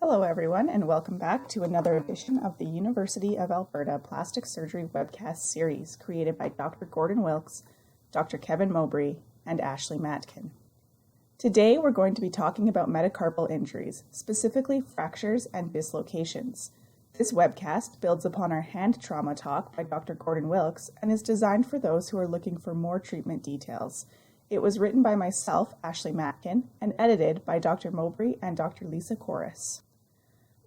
Hello everyone, and welcome back to another edition of the University of Alberta Plastic Surgery Webcast series created by Dr. Gordon Wilkes, Dr. Kevin Mowbray, and Ashley Matkin. Today we're going to be talking about metacarpal injuries, specifically fractures and dislocations. This webcast builds upon our hand trauma talk by Dr. Gordon Wilkes and is designed for those who are looking for more treatment details. It was written by myself, Ashley Matkin, and edited by Dr. Mowbray and Dr. Lisa Corris.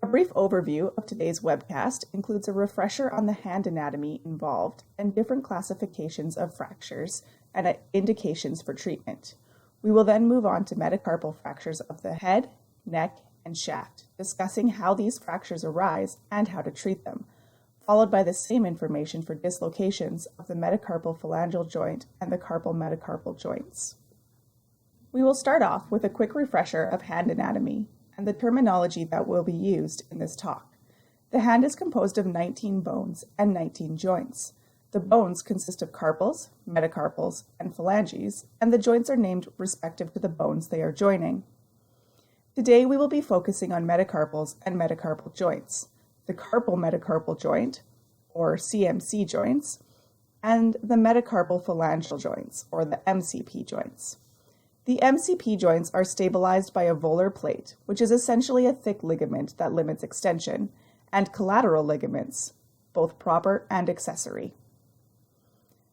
A brief overview of today's webcast includes a refresher on the hand anatomy involved and different classifications of fractures and indications for treatment. We will then move on to metacarpal fractures of the head, neck, and shaft, discussing how these fractures arise and how to treat them, followed by the same information for dislocations of the metacarpal phalangeal joint and the carpal metacarpal joints. We will start off with a quick refresher of hand anatomy and the terminology that will be used in this talk. The hand is composed of 19 bones and 19 joints. The bones consist of carpals, metacarpals, and phalanges, and the joints are named respective to the bones they are joining. Today we will be focusing on metacarpals and metacarpal joints, the carpal metacarpal joint, or CMC joints, and the metacarpal phalangeal joints, or the MCP joints. The MCP joints are stabilized by a volar plate, which is essentially a thick ligament that limits extension, and collateral ligaments, both proper and accessory.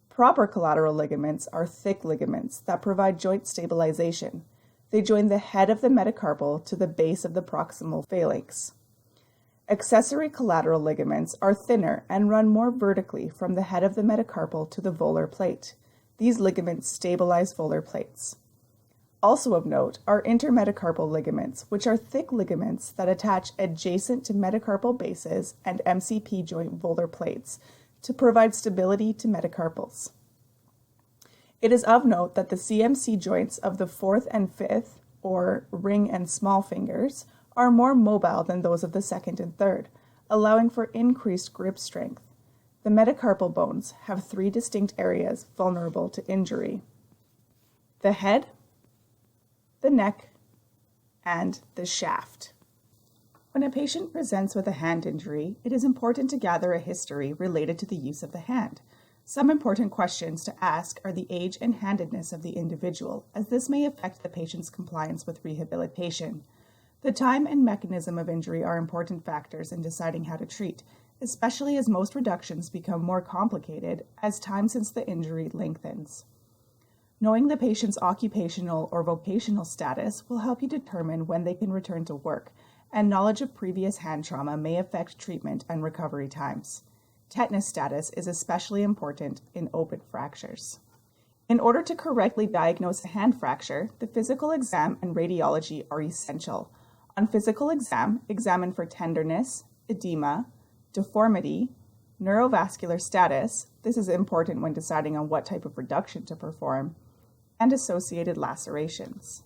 Proper collateral ligaments are thick ligaments that provide joint stabilization. They join the head of the metacarpal to the base of the proximal phalanx. Accessory collateral ligaments are thinner and run more vertically from the head of the metacarpal to the volar plate. These ligaments stabilize volar plates. Also of note are intermetacarpal ligaments, which are thick ligaments that attach adjacent to metacarpal bases and MCP joint volar plates to provide stability to metacarpals. It is of note that the CMC joints of the fourth and fifth, or ring and small fingers, are more mobile than those of the second and third, allowing for increased grip strength. The metacarpal bones have three distinct areas vulnerable to injury: the head, the neck, and the shaft. When a patient presents with a hand injury, it is important to gather a history related to the use of the hand. Some important questions to ask are the age and handedness of the individual, as this may affect the patient's compliance with rehabilitation. The time and mechanism of injury are important factors in deciding how to treat, especially as most reductions become more complicated as time since the injury lengthens. Knowing the patient's occupational or vocational status will help you determine when they can return to work, and knowledge of previous hand trauma may affect treatment and recovery times. Tetanus status is especially important in open fractures. In order to correctly diagnose a hand fracture, the physical exam and radiology are essential. On physical exam, examine for tenderness, edema, deformity, neurovascular status, this is important when deciding on what type of reduction to perform, and associated lacerations.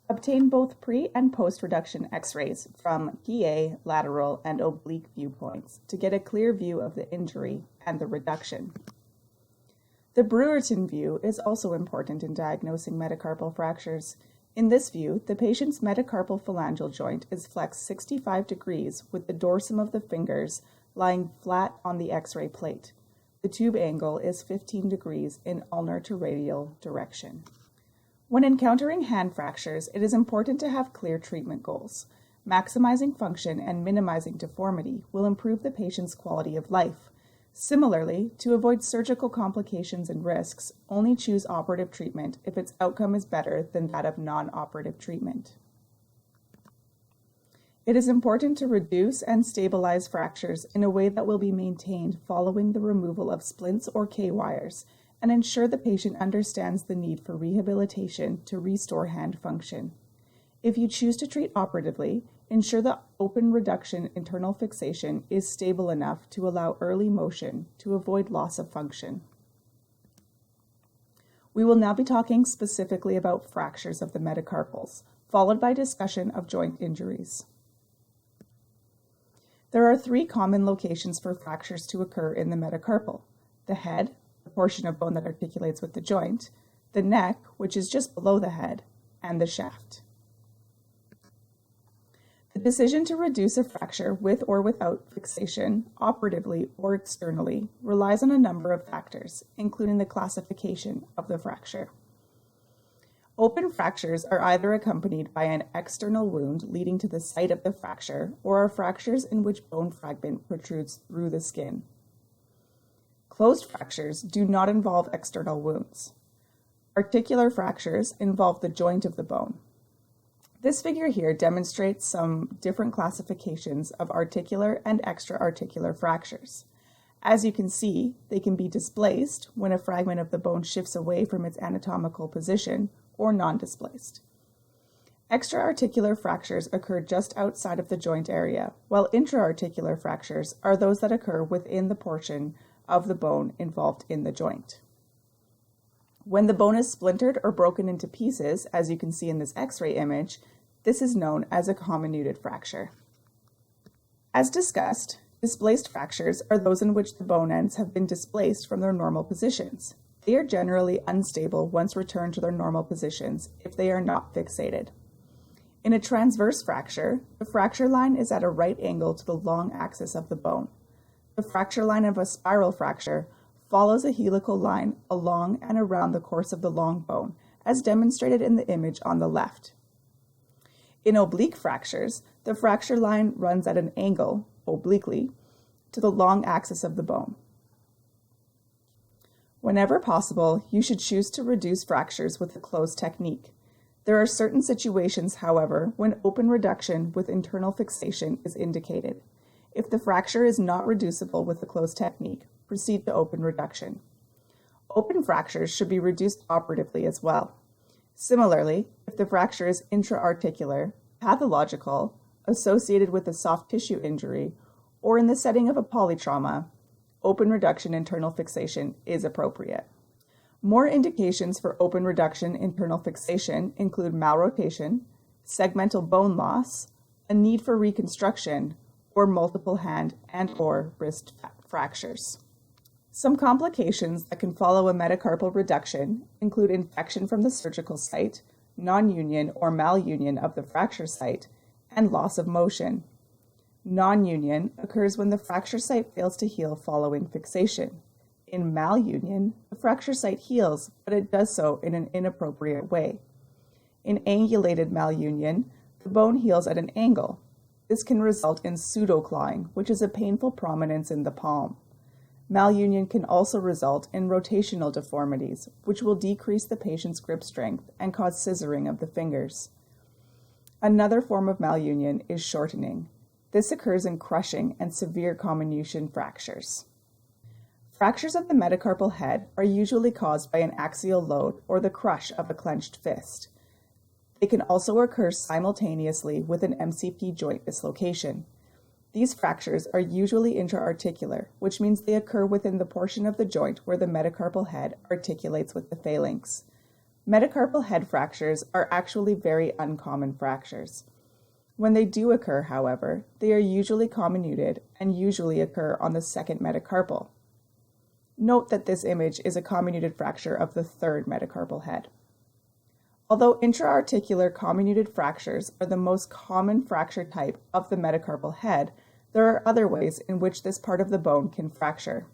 Obtain both pre- and post-reduction x-rays from PA, lateral, and oblique viewpoints to get a clear view of the injury and the reduction. The Brewerton view is also important in diagnosing metacarpal fractures. In this view, the patient's metacarpal phalangeal joint is flexed 65 degrees with the dorsum of the fingers lying flat on the x-ray plate. The tube angle is 15 degrees in ulnar to radial direction. When encountering hand fractures, it is important to have clear treatment goals. Maximizing function and minimizing deformity will improve the patient's quality of life. Similarly, to avoid surgical complications and risks, only choose operative treatment if its outcome is better than that of non-operative treatment. It is important to reduce and stabilize fractures in a way that will be maintained following the removal of splints or K-wires, and ensure the patient understands the need for rehabilitation to restore hand function. If you choose to treat operatively, ensure the open reduction internal fixation is stable enough to allow early motion to avoid loss of function. We will now be talking specifically about fractures of the metacarpals, followed by discussion of joint injuries. There are three common locations for fractures to occur in the metacarpal: the head, the portion of bone that articulates with the joint, the neck, which is just below the head, and the shaft. The decision to reduce a fracture with or without fixation, operatively or externally, relies on a number of factors, including the classification of the fracture. Open fractures are either accompanied by an external wound leading to the site of the fracture or are fractures in which bone fragment protrudes through the skin. Closed fractures do not involve external wounds. Articular fractures involve the joint of the bone. This figure here demonstrates some different classifications of articular and extra-articular fractures. As you can see, they can be displaced when a fragment of the bone shifts away from its anatomical position, or non-displaced. Extra-articular fractures occur just outside of the joint area, while intra-articular fractures are those that occur within the portion of the bone involved in the joint. When the bone is splintered or broken into pieces, as you can see in this X-ray image, this is known as a comminuted fracture. As discussed, displaced fractures are those in which the bone ends have been displaced from their normal positions. They are generally unstable once returned to their normal positions if they are not fixated. In a transverse fracture, the fracture line is at a right angle to the long axis of the bone. The fracture line of a spiral fracture follows a helical line along and around the course of the long bone, as demonstrated in the image on the left. In oblique fractures, the fracture line runs at an angle, obliquely, to the long axis of the bone. Whenever possible, you should choose to reduce fractures with a closed technique. There are certain situations, however, when open reduction with internal fixation is indicated. If the fracture is not reducible with the closed technique, proceed to open reduction. Open fractures should be reduced operatively as well. Similarly, if the fracture is intra-articular, pathological, associated with a soft tissue injury, or in the setting of a polytrauma, open reduction internal fixation is appropriate. More indications for open reduction internal fixation include malrotation, segmental bone loss, a need for reconstruction, or multiple hand and/or wrist fractures. Some complications that can follow a metacarpal reduction include infection from the surgical site, non-union or malunion of the fracture site, and loss of motion. Non-union occurs when the fracture site fails to heal following fixation. In malunion, the fracture site heals, but it does so in an inappropriate way. In angulated malunion, the bone heals at an angle. This can result in pseudoclawing, which is a painful prominence in the palm. Malunion can also result in rotational deformities, which will decrease the patient's grip strength and cause scissoring of the fingers. Another form of malunion is shortening. This occurs in crushing and severe comminution fractures. Fractures of the metacarpal head are usually caused by an axial load or the crush of a clenched fist. They can also occur simultaneously with an MCP joint dislocation. These fractures are usually intra-articular, which means they occur within the portion of the joint where the metacarpal head articulates with the phalanx. Metacarpal head fractures are actually very uncommon fractures. When they do occur, however, they are usually comminuted and usually occur on the second metacarpal. Note that this image is a comminuted fracture of the third metacarpal head. Although intra-articular comminuted fractures are the most common fracture type of the metacarpal head, there are other ways in which this part of the bone can fracture.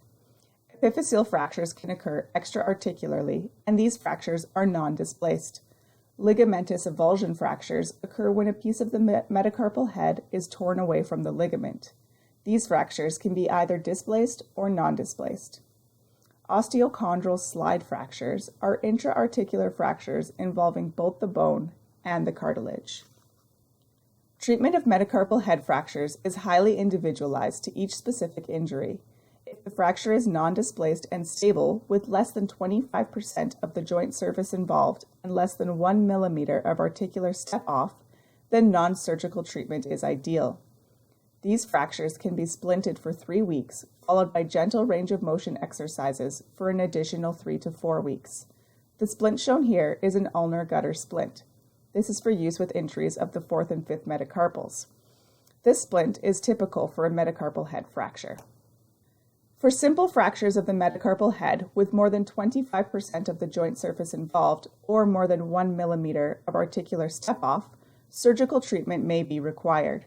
Epiphyseal fractures can occur extra-articularly, and these fractures are non-displaced. Ligamentous avulsion fractures occur when a piece of the metacarpal head is torn away from the ligament. These fractures can be either displaced or non-displaced. Osteochondral slide fractures are intra-articular fractures involving both the bone and the cartilage. Treatment of metacarpal head fractures is highly individualized to each specific injury. If the fracture is non-displaced and stable with less than 25% of the joint surface involved and less than 1 millimeter of articular step-off, then non-surgical treatment is ideal. These fractures can be splinted for 3 weeks, followed by gentle range of motion exercises for an additional 3 to 4 weeks. The splint shown here is an ulnar gutter splint. This is for use with injuries of the 4th and 5th metacarpals. This splint is typical for a metacarpal head fracture. For simple fractures of the metacarpal head with more than 25% of the joint surface involved or more than 1 millimeter of articular step-off, surgical treatment may be required.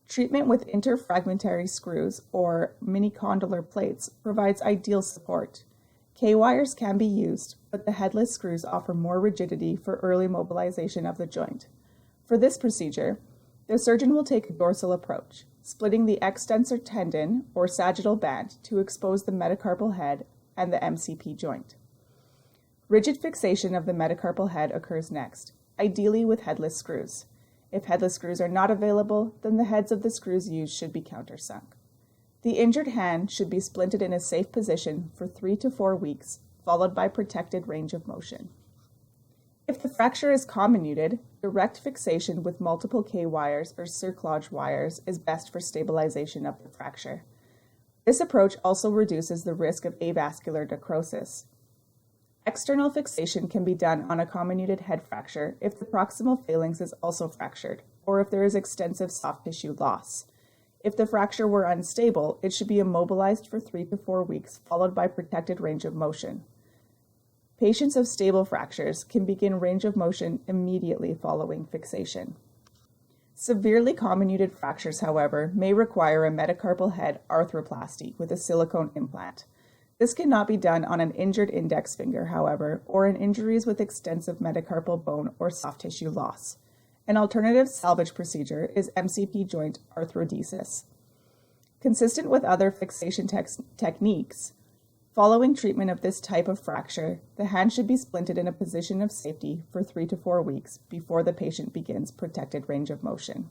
Treatment with interfragmentary screws or mini-condylar plates provides ideal support. K-wires can be used, but the headless screws offer more rigidity for early mobilization of the joint. For this procedure, the surgeon will take a dorsal approach, splitting the extensor tendon or sagittal band to expose the metacarpal head and the MCP joint. Rigid fixation of the metacarpal head occurs next, ideally with headless screws. If headless screws are not available, then the heads of the screws used should be countersunk. The injured hand should be splinted in a safe position for 3 to 4 weeks, followed by protected range of motion. If the fracture is comminuted, direct fixation with multiple K-wires or cerclage wires is best for stabilization of the fracture. This approach also reduces the risk of avascular necrosis. External fixation can be done on a comminuted head fracture if the proximal phalanx is also fractured, or if there is extensive soft tissue loss. If the fracture were unstable, it should be immobilized for 3 to 4 weeks, followed by protected range of motion. Patients of stable fractures can begin range of motion immediately following fixation. Severely comminuted fractures, however, may require a metacarpal head arthroplasty with a silicone implant. This cannot be done on an injured index finger, however, or in injuries with extensive metacarpal bone or soft tissue loss. An alternative salvage procedure is MCP joint arthrodesis. Consistent with other fixation techniques, following treatment of this type of fracture, the hand should be splinted in a position of safety for 3 to 4 weeks before the patient begins protected range of motion.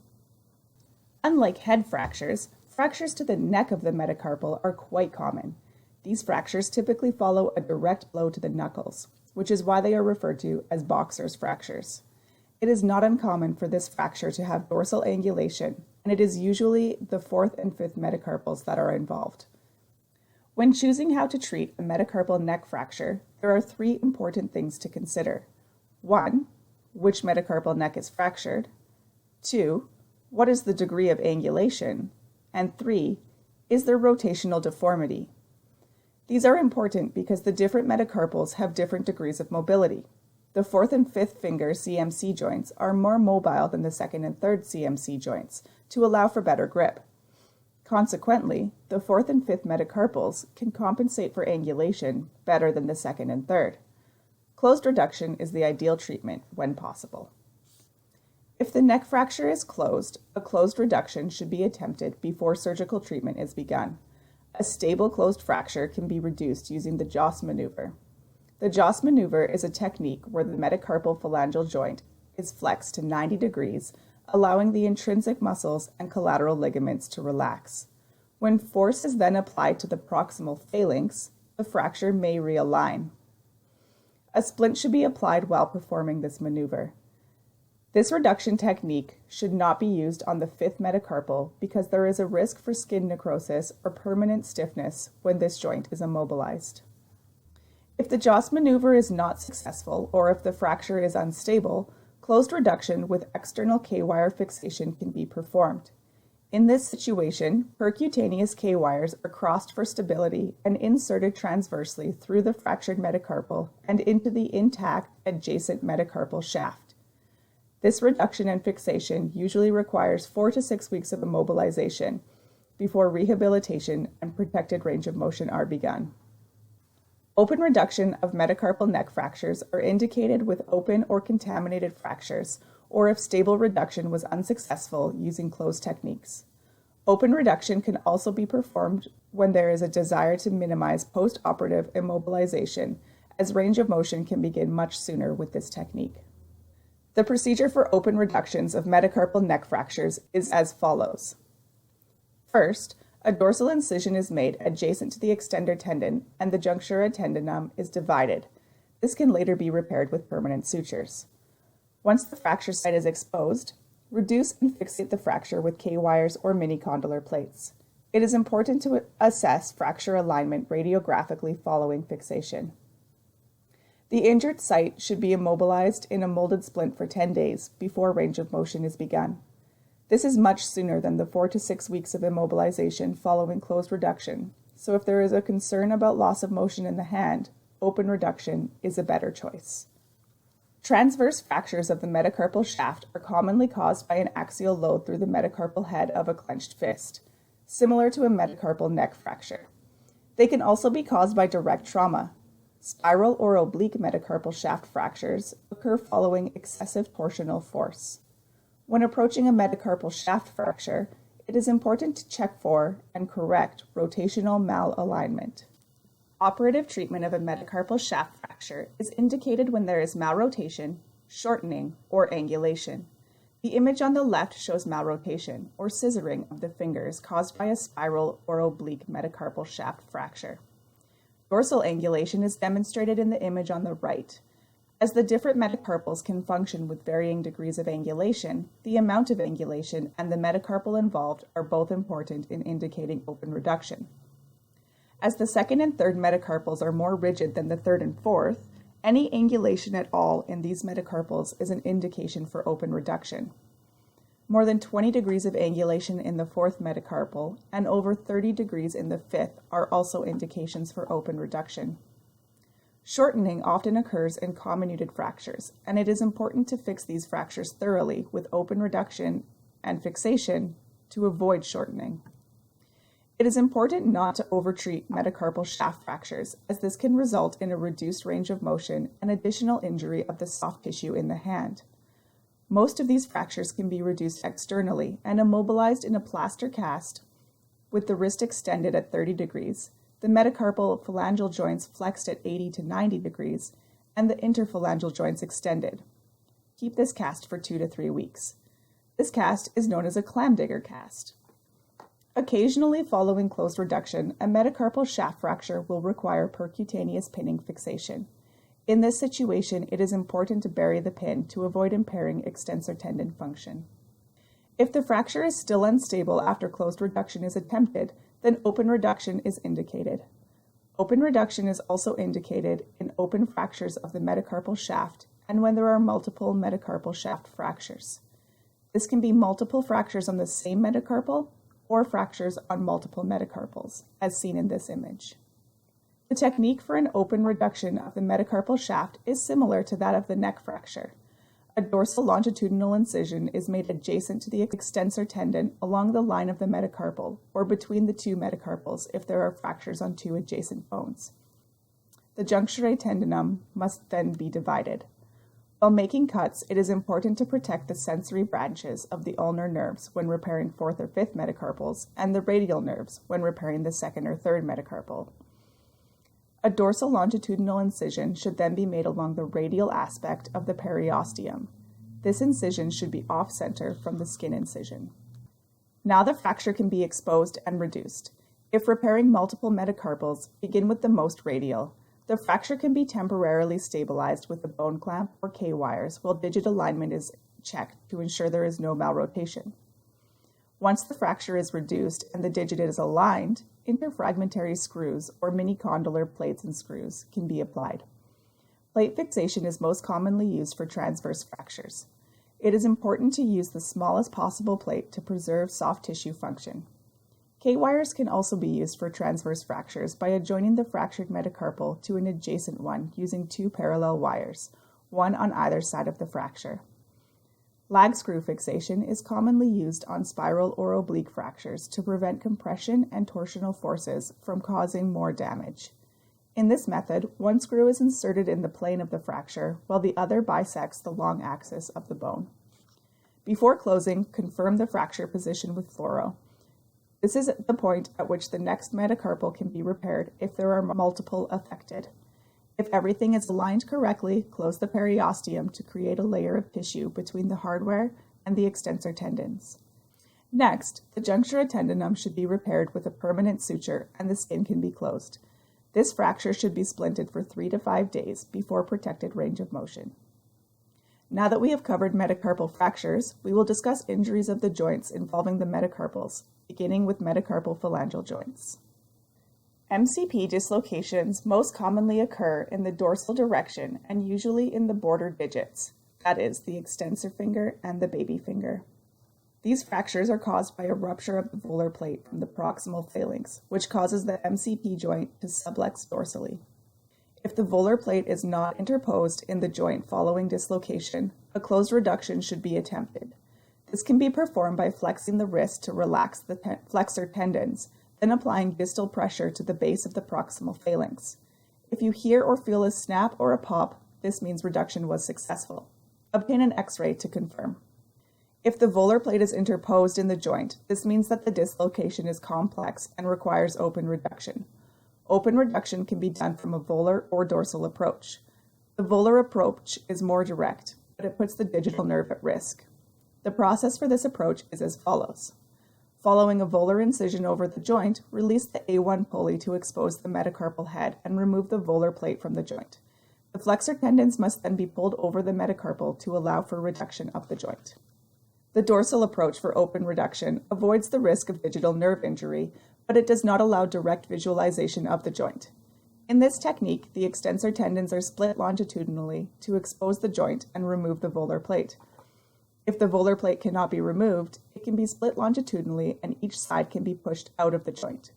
Unlike head fractures, fractures to the neck of the metacarpal are quite common. These fractures typically follow a direct blow to the knuckles, which is why they are referred to as boxer's fractures. It is not uncommon for this fracture to have dorsal angulation, and it is usually the 4th and 5th metacarpals that are involved. When choosing how to treat a metacarpal neck fracture, there are 3 important things to consider. 1. Which metacarpal neck is fractured? 2. What is the degree of angulation? And 3. Is there rotational deformity? These are important because the different metacarpals have different degrees of mobility. The 4th and 5th finger CMC joints are more mobile than the 2nd and 3rd CMC joints to allow for better grip. Consequently, the 4th and 5th metacarpals can compensate for angulation better than the 2nd and 3rd. Closed reduction is the ideal treatment when possible. If the neck fracture is closed, a closed reduction should be attempted before surgical treatment is begun. A stable closed fracture can be reduced using the Joss maneuver. The Joss maneuver is a technique where the metacarpal phalangeal joint is flexed to 90 degrees, allowing the intrinsic muscles and collateral ligaments to relax. When force is then applied to the proximal phalanx, the fracture may realign. A splint should be applied while performing this maneuver. This reduction technique should not be used on the 5th metacarpal because there is a risk for skin necrosis or permanent stiffness when this joint is immobilized. If the Joss maneuver is not successful or if the fracture is unstable, closed reduction with external K-wire fixation can be performed. In this situation, percutaneous K-wires are crossed for stability and inserted transversely through the fractured metacarpal and into the intact adjacent metacarpal shaft. This reduction and fixation usually requires 4 to 6 weeks of immobilization before rehabilitation and protected range of motion are begun. Open reduction of metacarpal neck fractures are indicated with open or contaminated fractures, or if stable reduction was unsuccessful using closed techniques. Open reduction can also be performed when there is a desire to minimize post-operative immobilization, as range of motion can begin much sooner with this technique. The procedure for open reductions of metacarpal neck fractures is as follows. First, a dorsal incision is made adjacent to the extender tendon and the junctura tendinum is divided. This can later be repaired with permanent sutures. Once the fracture site is exposed, reduce and fixate the fracture with K-wires or mini-condylar plates. It is important to assess fracture alignment radiographically following fixation. The injured site should be immobilized in a molded splint for 10 days before range of motion is begun. This is much sooner than the 4 to 6 weeks of immobilization following closed reduction, so if there is a concern about loss of motion in the hand, open reduction is a better choice. Transverse fractures of the metacarpal shaft are commonly caused by an axial load through the metacarpal head of a clenched fist, similar to a metacarpal neck fracture. They can also be caused by direct trauma. Spiral or oblique metacarpal shaft fractures occur following excessive torsional force. When approaching a metacarpal shaft fracture, it is important to check for and correct rotational malalignment. Operative treatment of a metacarpal shaft fracture is indicated when there is malrotation, shortening, or angulation. The image on the left shows malrotation, or scissoring of the fingers caused by a spiral or oblique metacarpal shaft fracture. Dorsal angulation is demonstrated in the image on the right. As the different metacarpals can function with varying degrees of angulation, the amount of angulation and the metacarpal involved are both important in indicating open reduction. As the second and third metacarpals are more rigid than the third and fourth, any angulation at all in these metacarpals is an indication for open reduction. More than 20 degrees of angulation in the fourth metacarpal and over 30 degrees in the fifth are also indications for open reduction. Shortening often occurs in comminuted fractures, and it is important to fix these fractures thoroughly with open reduction and fixation to avoid shortening. It is important not to overtreat metacarpal shaft fractures, as this can result in a reduced range of motion and additional injury of the soft tissue in the hand. Most of these fractures can be reduced externally and immobilized in a plaster cast with the wrist extended at 30 degrees, the metacarpal phalangeal joints flexed at 80 to 90 degrees, and the interphalangeal joints extended. Keep this cast for 2 to 3 weeks. This cast is known as a clam digger cast. Occasionally following close reduction, a metacarpal shaft fracture will require percutaneous pinning fixation. In this situation, it is important to bury the pin to avoid impairing extensor tendon function. If the fracture is still unstable after closed reduction is attempted, then open reduction is indicated. Open reduction is also indicated in open fractures of the metacarpal shaft and when there are multiple metacarpal shaft fractures. This can be multiple fractures on the same metacarpal or fractures on multiple metacarpals, as seen in this image. The technique for an open reduction of the metacarpal shaft is similar to that of the neck fracture. A dorsal longitudinal incision is made adjacent to the extensor tendon along the line of the metacarpal, or between the two metacarpals if there are fractures on two adjacent bones. The juncture tendinum must then be divided. While making cuts, it is important to protect the sensory branches of the ulnar nerves when repairing fourth or fifth metacarpals and the radial nerves when repairing the second or third metacarpal. A dorsal longitudinal incision should then be made along the radial aspect of the periosteum. This incision should be off-center from the skin incision. Now the fracture can be exposed and reduced. If repairing multiple metacarpals, begin with the most radial. The fracture can be temporarily stabilized with a bone clamp or K-wires while digit alignment is checked to ensure there is no malrotation. Once the fracture is reduced and the digit is aligned, interfragmentary screws or mini-condylar plates and screws can be applied. Plate fixation is most commonly used for transverse fractures. It is important to use the smallest possible plate to preserve soft tissue function. K-wires can also be used for transverse fractures by adjoining the fractured metacarpal to an adjacent one using 2 parallel wires, one on either side of the fracture. Lag screw fixation is commonly used on spiral or oblique fractures to prevent compression and torsional forces from causing more damage. In this method, one screw is inserted in the plane of the fracture while the other bisects the long axis of the bone. Before closing, confirm the fracture position with fluoro. This is the point at which the next metacarpal can be repaired if there are multiple affected. If everything is aligned correctly, close the periosteum to create a layer of tissue between the hardware and the extensor tendons. Next, the juncture tendinum should be repaired with a permanent suture and the skin can be closed. This fracture should be splinted for 3 to 5 days before protected range of motion. Now that we have covered metacarpal fractures, we will discuss injuries of the joints involving the metacarpals, beginning with metacarpal phalangeal joints. MCP dislocations most commonly occur in the dorsal direction and usually in the border digits, that is, the extensor finger and the baby finger. These fractures are caused by a rupture of the volar plate from the proximal phalanx, which causes the MCP joint to sublux dorsally. If the volar plate is not interposed in the joint following dislocation, a closed reduction should be attempted. This can be performed by flexing the wrist to relax the flexor tendons, then applying distal pressure to the base of the proximal phalanx. If you hear or feel a snap or a pop, this means reduction was successful. Obtain an X-ray to confirm. If the volar plate is interposed in the joint, this means that the dislocation is complex and requires open reduction. Open reduction can be done from a volar or dorsal approach. The volar approach is more direct, but it puts the digital nerve at risk. The process for this approach is as follows. Following a volar incision over the joint, release the A1 pulley to expose the metacarpal head and remove the volar plate from the joint. The flexor tendons must then be pulled over the metacarpal to allow for reduction of the joint. The dorsal approach for open reduction avoids the risk of digital nerve injury, but it does not allow direct visualization of the joint. In this technique, the extensor tendons are split longitudinally to expose the joint and remove the volar plate. If the volar plate cannot be removed, it can be split longitudinally and each side can be pushed out of the joint.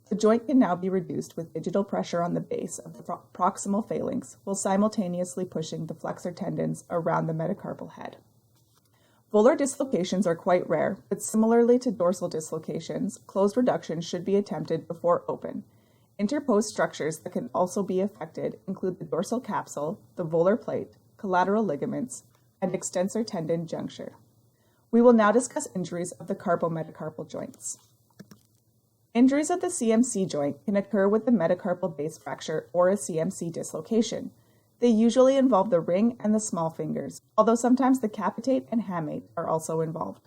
The joint can now be reduced with digital pressure on the base of the proximal phalanx while simultaneously pushing the flexor tendons around the metacarpal head. Volar dislocations are quite rare, but similarly to dorsal dislocations, closed reduction should be attempted before open. Interposed structures that can also be affected include the dorsal capsule, the volar plate, collateral ligaments, and extensor tendon juncture. We will now discuss injuries of the carpometacarpal joints. Injuries of the CMC joint can occur with the metacarpal base fracture or a CMC dislocation. They usually involve the ring and the small fingers, although sometimes the capitate and hamate are also involved.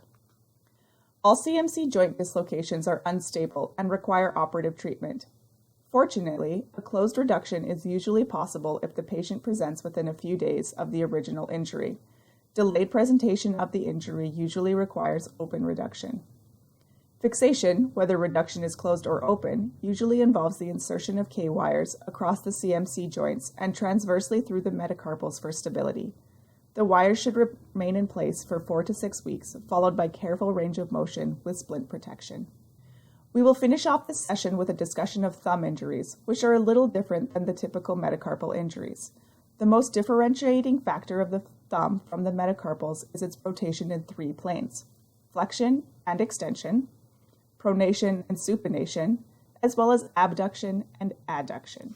All CMC joint dislocations are unstable and require operative treatment. Fortunately, a closed reduction is usually possible if the patient presents within a few days of the original injury. Delayed presentation of the injury usually requires open reduction. Fixation, whether reduction is closed or open, usually involves the insertion of K-wires across the CMC joints and transversely through the metacarpals for stability. The wires should remain in place for 4 to 6 weeks, followed by careful range of motion with splint protection. We will finish off this session with a discussion of thumb injuries, which are a little different than the typical metacarpal injuries. The most differentiating factor of the thumb from the metacarpals is its rotation in 3 planes: flexion and extension, pronation and supination, as well as abduction and adduction.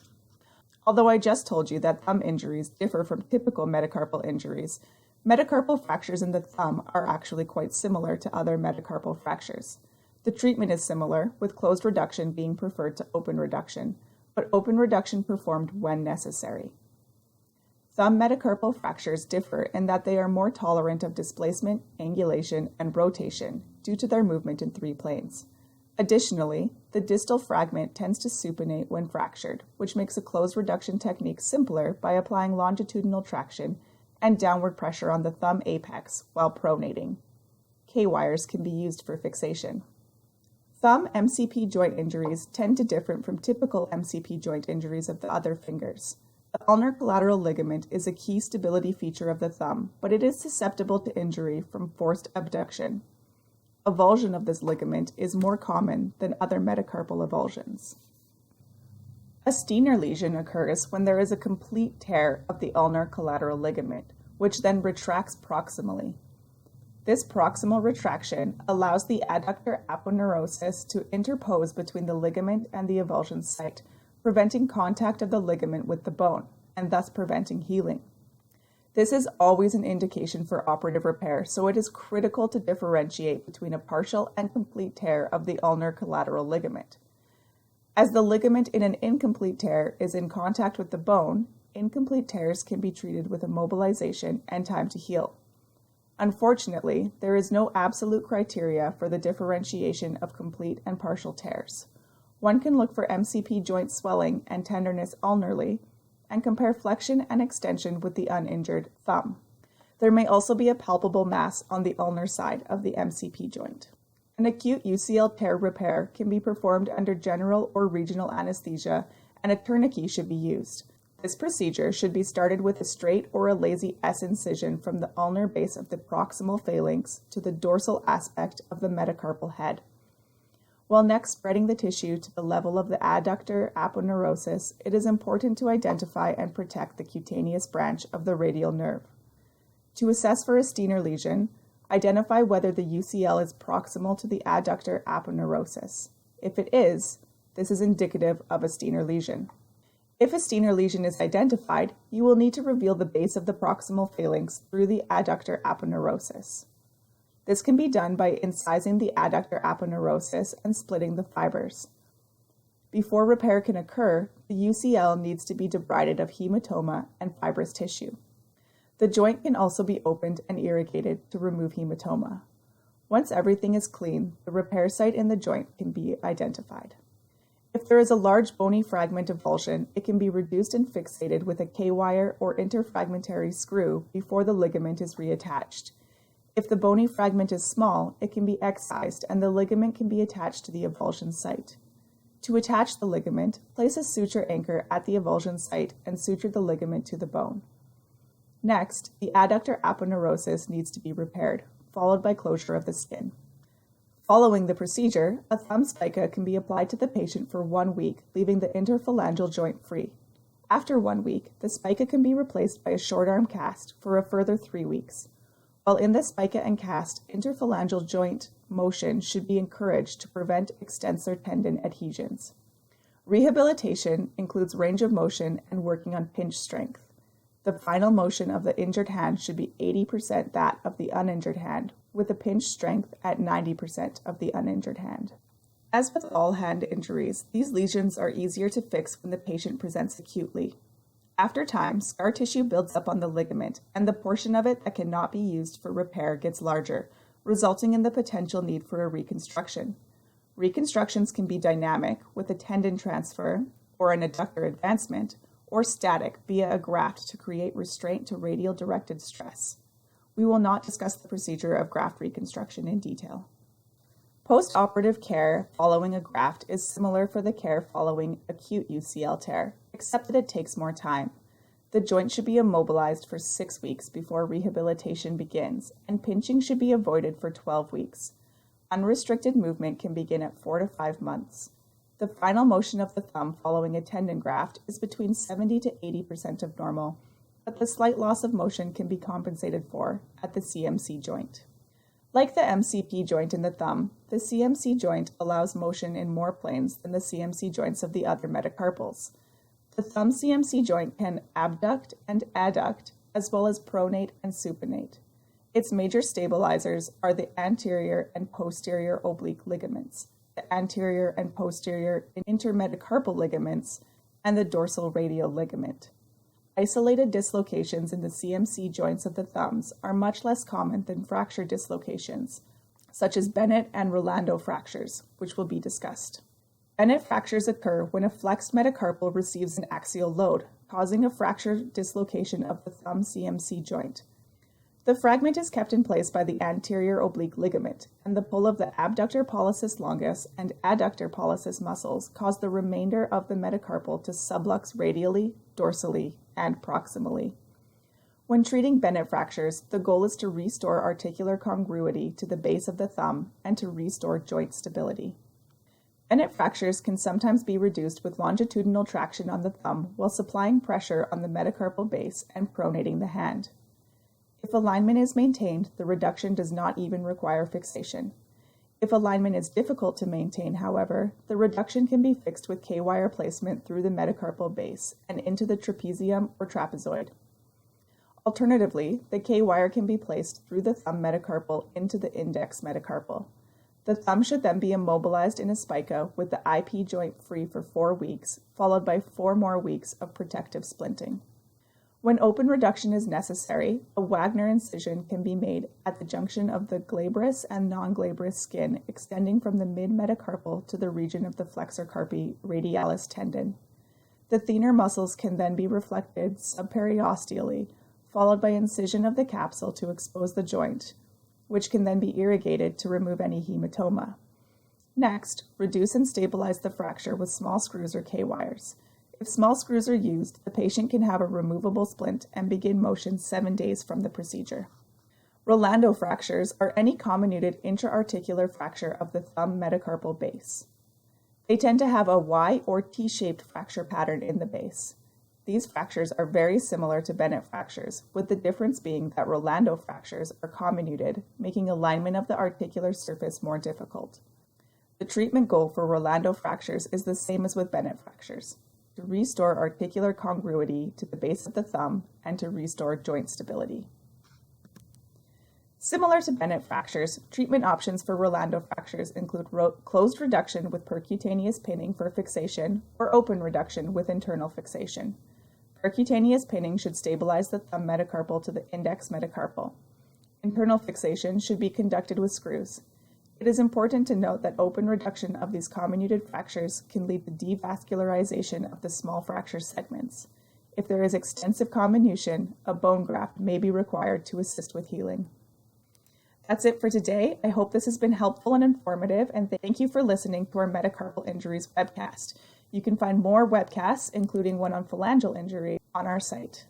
Although I just told you that thumb injuries differ from typical metacarpal injuries, metacarpal fractures in the thumb are actually quite similar to other metacarpal fractures. The treatment is similar, with closed reduction being preferred to open reduction, but open reduction performed when necessary. Thumb metacarpal fractures differ in that they are more tolerant of displacement, angulation, and rotation due to their movement in 3 planes. Additionally, the distal fragment tends to supinate when fractured, which makes a closed reduction technique simpler by applying longitudinal traction and downward pressure on the thumb apex while pronating. K-wires can be used for fixation. Thumb MCP joint injuries tend to differ from typical MCP joint injuries of the other fingers. The ulnar collateral ligament is a key stability feature of the thumb, but it is susceptible to injury from forced abduction. Avulsion of this ligament is more common than other metacarpal avulsions. A Steiner lesion occurs when there is a complete tear of the ulnar collateral ligament, which then retracts proximally. This proximal retraction allows the adductor aponeurosis to interpose between the ligament and the avulsion site, preventing contact of the ligament with the bone, and thus preventing healing. This is always an indication for operative repair, so it is critical to differentiate between a partial and complete tear of the ulnar collateral ligament. As the ligament in an incomplete tear is in contact with the bone, incomplete tears can be treated with immobilization and time to heal. Unfortunately, there is no absolute criteria for the differentiation of complete and partial tears. One can look for MCP joint swelling and tenderness ulnarly and compare flexion and extension with the uninjured thumb. There may also be a palpable mass on the ulnar side of the MCP joint. An acute UCL tear repair can be performed under general or regional anesthesia, and a tourniquet should be used. This procedure should be started with a straight or a lazy S incision from the ulnar base of the proximal phalanx to the dorsal aspect of the metacarpal head. While next spreading the tissue to the level of the adductor aponeurosis, it is important to identify and protect the cutaneous branch of the radial nerve. To assess for a Steiner lesion, identify whether the UCL is proximal to the adductor aponeurosis. If it is, this is indicative of a Steiner lesion. If a Steiner lesion is identified, you will need to reveal the base of the proximal phalanx through the adductor aponeurosis. This can be done by incising the adductor aponeurosis and splitting the fibers. Before repair can occur, the UCL needs to be debrided of hematoma and fibrous tissue. The joint can also be opened and irrigated to remove hematoma. Once everything is clean, the repair site in the joint can be identified. If there is a large bony fragment avulsion, it can be reduced and fixated with a K-wire or interfragmentary screw before the ligament is reattached. If the bony fragment is small, it can be excised and the ligament can be attached to the avulsion site. To attach the ligament, place a suture anchor at the avulsion site and suture the ligament to the bone. Next, the adductor aponeurosis needs to be repaired, followed by closure of the skin. Following the procedure, a thumb spica can be applied to the patient for 1 week, leaving the interphalangeal joint free. After 1 week, the spica can be replaced by a short arm cast for a further 3 weeks. While in the spica and cast, interphalangeal joint motion should be encouraged to prevent extensor tendon adhesions. Rehabilitation includes range of motion and working on pinch strength. The final motion of the injured hand should be 80% that of the uninjured hand, with a pinch strength at 90% of the uninjured hand. As with all hand injuries, these lesions are easier to fix when the patient presents acutely. After time, scar tissue builds up on the ligament, and the portion of it that cannot be used for repair gets larger, resulting in the potential need for a reconstruction. Reconstructions can be dynamic, with a tendon transfer or an adductor advancement, or static via a graft to create restraint to radial directed stress. We will not discuss the procedure of graft reconstruction in detail. Post-operative care following a graft is similar for the care following acute UCL tear, except that it takes more time. The joint should be immobilized for 6 weeks before rehabilitation begins, and pinching should be avoided for 12 weeks. Unrestricted movement can begin at 4 to 5 months. The final motion of the thumb following a tendon graft is between 70 to 80% of normal, but the slight loss of motion can be compensated for at the CMC joint. Like the MCP joint in the thumb, the CMC joint allows motion in more planes than the CMC joints of the other metacarpals. The thumb CMC joint can abduct and adduct, as well as pronate and supinate. Its major stabilizers are the anterior and posterior oblique ligaments, the anterior and posterior intermetacarpal ligaments, and the dorsal radial ligament. Isolated dislocations in the CMC joints of the thumbs are much less common than fracture dislocations, such as Bennett and Rolando fractures, which will be discussed. Bennett fractures occur when a flexed metacarpal receives an axial load, causing a fracture dislocation of the thumb CMC joint. The fragment is kept in place by the anterior oblique ligament, and the pull of the abductor pollicis longus and adductor pollicis muscles cause the remainder of the metacarpal to sublux radially, dorsally, and proximally. When treating Bennett fractures, the goal is to restore articular congruity to the base of the thumb and to restore joint stability. Bennett fractures can sometimes be reduced with longitudinal traction on the thumb while supplying pressure on the metacarpal base and pronating the hand. If alignment is maintained, the reduction does not even require fixation. If alignment is difficult to maintain, however, the reduction can be fixed with K-wire placement through the metacarpal base and into the trapezium or trapezoid. Alternatively, the K-wire can be placed through the thumb metacarpal into the index metacarpal. The thumb should then be immobilized in a spica with the IP joint free for 4 weeks, followed by 4 more weeks of protective splinting. When open reduction is necessary, a Wagner incision can be made at the junction of the glabrous and non-glabrous skin extending from the mid-metacarpal to the region of the flexor carpi radialis tendon. The thenar muscles can then be reflected subperiosteally, followed by incision of the capsule to expose the joint, which can then be irrigated to remove any hematoma. Next, reduce and stabilize the fracture with small screws or K-wires. If small screws are used, the patient can have a removable splint and begin motion 7 days from the procedure. Rolando fractures are any comminuted intra-articular fracture of the thumb metacarpal base. They tend to have a Y or T-shaped fracture pattern in the base. These fractures are very similar to Bennett fractures, with the difference being that Rolando fractures are comminuted, making alignment of the articular surface more difficult. The treatment goal for Rolando fractures is the same as with Bennett fractures: to restore articular congruity to the base of the thumb and to restore joint stability. Similar to Bennett fractures, treatment options for Rolando fractures include closed reduction with percutaneous pinning for fixation or open reduction with internal fixation. Percutaneous pinning should stabilize the thumb metacarpal to the index metacarpal. Internal fixation should be conducted with screws. It is important to note that open reduction of these comminuted fractures can lead to devascularization of the small fracture segments. If there is extensive comminution, a bone graft may be required to assist with healing. That's it for today. I hope this has been helpful and informative, and thank you for listening to our Metacarpal Injuries webcast. You can find more webcasts, including one on phalangeal injury, on our site.